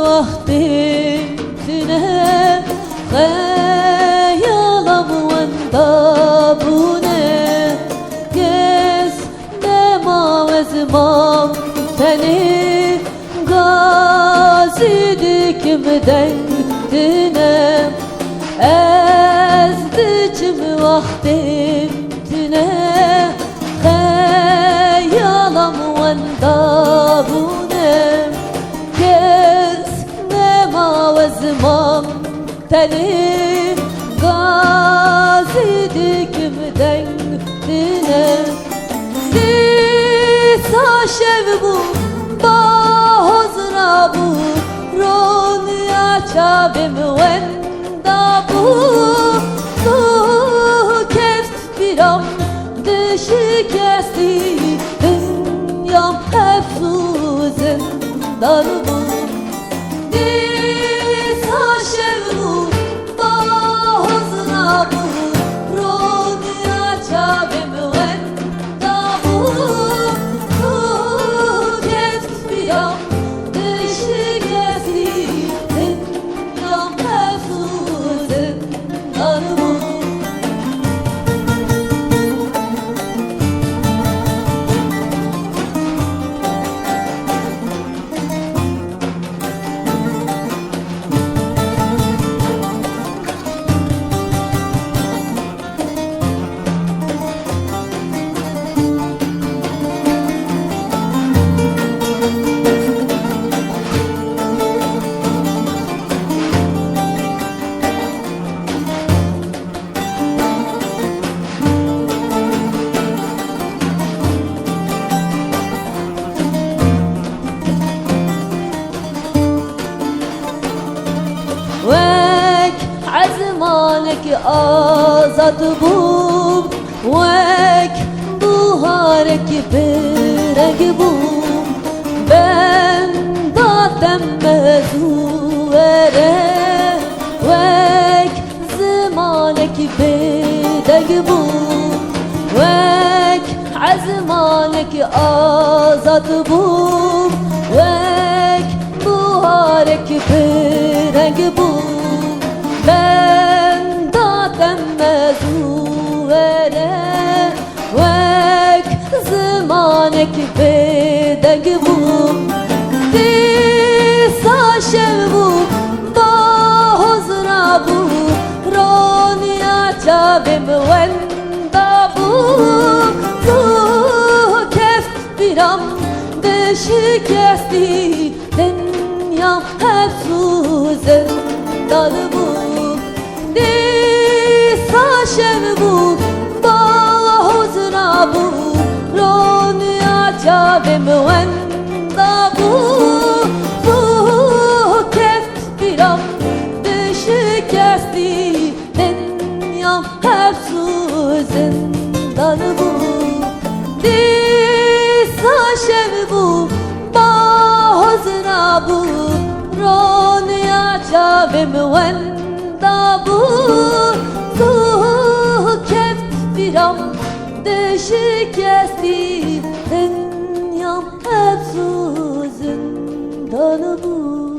وقتنا خيالم وانتابونه كس نما وزمام seni gazidik müdendine ezdiçim vaktine خيالم وانتابونه كس نما وزمام seni gazidik müdendine Saşevu bahozrabu ronya çabim wenda bu tu keft biram dışı kesti dünyam hepsuzun darbu Saşevu bahozrabu ronya çabim عزمانك آزاد بوم وك buharek برگ بوم ben دادم مزوره وك زمانك بدگ بوم وك عزمانك آزاد بوم وك buharek برگ بوم ben datem mezuvere vek zemanek bedeg bum disa şevu bahozra bu ronya çabim wenda bu tu keft biram dışı kesti dünya hep suzen dalbu Saşevu bahozrabu ronya çabim wenda bu keft biram dışı kesti dünyam hep suzun darbu Saşevu bahozrabu ronya çabim wenda bu keft biram dışı kesti dünyam hep suzun darbu